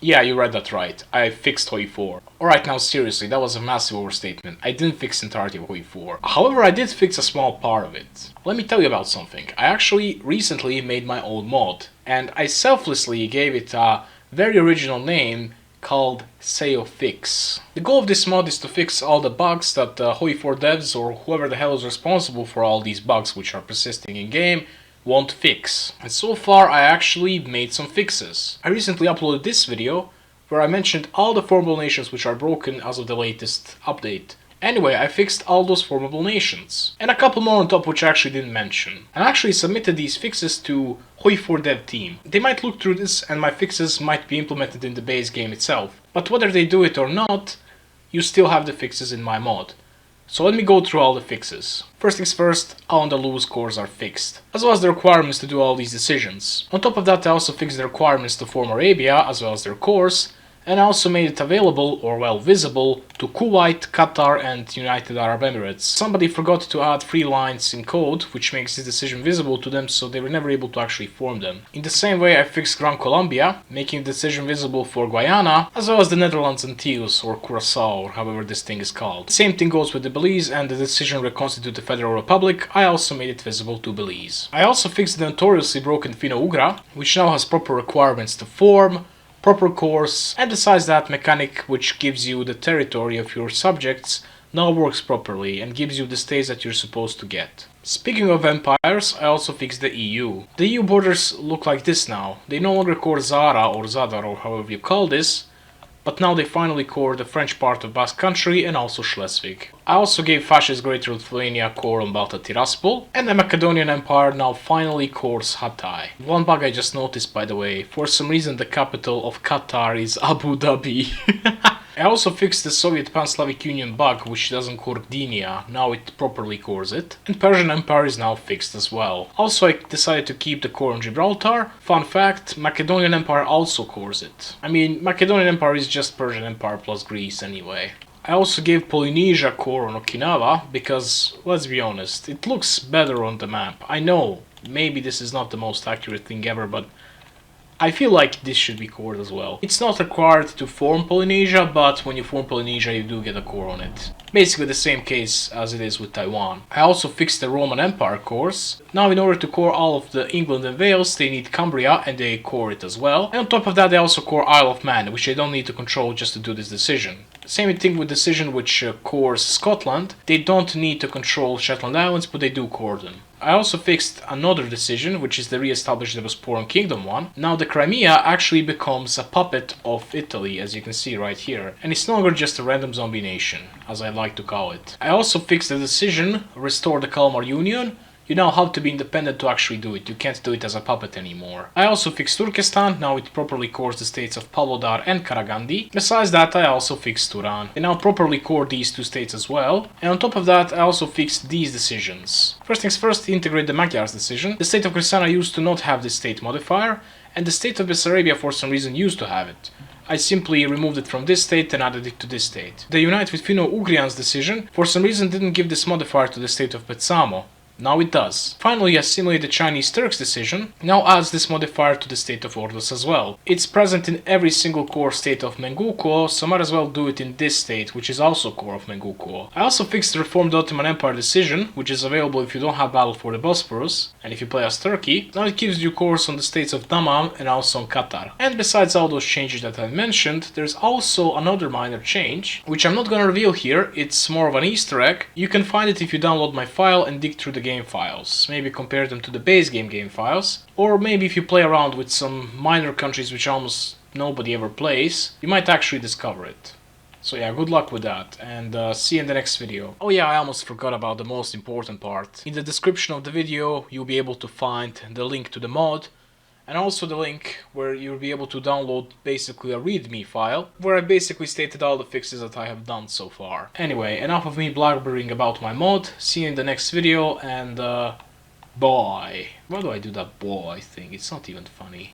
Yeah, you read that right. I fixed HOI4. Alright, now seriously, that was a massive overstatement. I didn't fix the entirety of HOI4. However, I did fix a small part of it. Let me tell you about something. I actually recently made my own mod, and I selflessly gave it a very original name called sejozwak. The goal of this mod is to fix all the bugs that HOI4 devs or whoever the hell is responsible for all these bugs which are persisting in game won't fix. And so far I actually made some fixes. I recently uploaded this video where I mentioned all the formable nations which are broken as of the latest update. Anyway, I fixed all those formable nations. And a couple more on top which I actually didn't mention. I actually submitted these fixes to HOI4 dev team. They might look through this and my fixes might be implemented in the base game itself. But whether they do it or not, you still have the fixes in my mod. So let me go through all the fixes. First things first, all on the loose cores are fixed, as well as the requirements to do all these decisions. On top of that, I also fixed the requirements to form Arabia, as well as their cores, and I also made it available, or well, visible, to Kuwait, Qatar and United Arab Emirates. Somebody forgot to add 3 lines in code, which makes this decision visible to them, so they were never able to actually form them. In the same way, I fixed Gran Colombia, making the decision visible for Guyana, as well as the Netherlands Antilles, or Curacao, or however this thing is called. Same thing goes with the Belize and the decision to reconstitute the Federal Republic. I also made it visible to Belize. I also fixed the notoriously broken Finno-Ugric, which now has proper requirements to form, proper cores, and besides that, mechanic which gives you the territory of your subjects now works properly and gives you the states that you're supposed to get. Speaking of empires, I also fixed the EU. The EU borders look like this now. They no longer core Zara or Zadar or however you call this, but now they finally core the French part of Basque Country and also Schleswig. I also gave fascist Greater Lithuania core on Balta Tiraspol, and the Macedonian Empire now finally cores Hatay. One bug I just noticed, by the way, for some reason the capital of Qatar is Abu Dhabi. I also fixed the Soviet Pan-Slavic Union bug, which doesn't core Gdynia, now it properly cores it. And Persian Empire is now fixed as well. Also, I decided to keep the core on Gibraltar. Fun fact, Macedonian Empire also cores it. I mean, Macedonian Empire is just Persian Empire plus Greece anyway. I also gave Polynesia core on Okinawa, because, let's be honest, it looks better on the map. I know, maybe this is not the most accurate thing ever, but I feel like this should be cored as well. It's not required to form Polynesia, but when you form Polynesia you do get a core on it. Basically the same case as it is with Taiwan. I also fixed the Roman Empire cores. Now in order to core all of the England and Wales they need Cumbria and they core it as well. And on top of that they also core Isle of Man, which they don't need to control just to do this decision. Same thing with decision which cores Scotland. They don't need to control Shetland Islands, but they do core them. I also fixed another decision, which is the re-establish the Bosporan Kingdom one. Now the Crimea actually becomes a puppet of Italy, as you can see right here. And it's no longer just a random zombie nation, as I like to call it. I also fixed the decision, restore the Kalmar Union. You now have to be independent to actually do it, you can't do it as a puppet anymore. I also fixed Turkestan, now it properly cores the states of Pavlodar and Karagandi. Besides that I also fixed Turan. They now properly core these 2 states as well. And on top of that I also fixed these decisions. First things first, integrate the Magyars decision. The state of Krisana used to not have this state modifier, and the state of Bessarabia for some reason used to have it. I simply removed it from this state and added it to this state. The Unite with Finno-Ugrians decision for some reason didn't give this modifier to the state of Petsamo. Now it does. Finally, assimilate the Chinese Turks decision now adds this modifier to the state of Ordos as well. It's present in every single core state of Mengukuo, so might as well do it in this state, which is also core of Mengukuo. I also fixed the Reformed Ottoman Empire decision, which is available if you don't have battle for the Bosporus, and if you play as Turkey. Now it gives you cores on the states of Dammam and also on Qatar. And besides all those changes that I mentioned, there's also another minor change, which I'm not gonna reveal here, it's more of an Easter egg. You can find it if you download my file and dig through the game files, maybe compare them to the base game files, or maybe if you play around with some minor countries which almost nobody ever plays, you might actually discover it. So yeah, good luck with that, and see you in the next video. Oh yeah, I almost forgot about the most important part. In the description of the video you'll be able to find the link to the mod, and also the link where you'll be able to download basically a readme file, where I basically stated all the fixes that I have done so far. Anyway, enough of me blabbering about my mod, see you in the next video, and bye. Why do I do that boy thing? It's not even funny.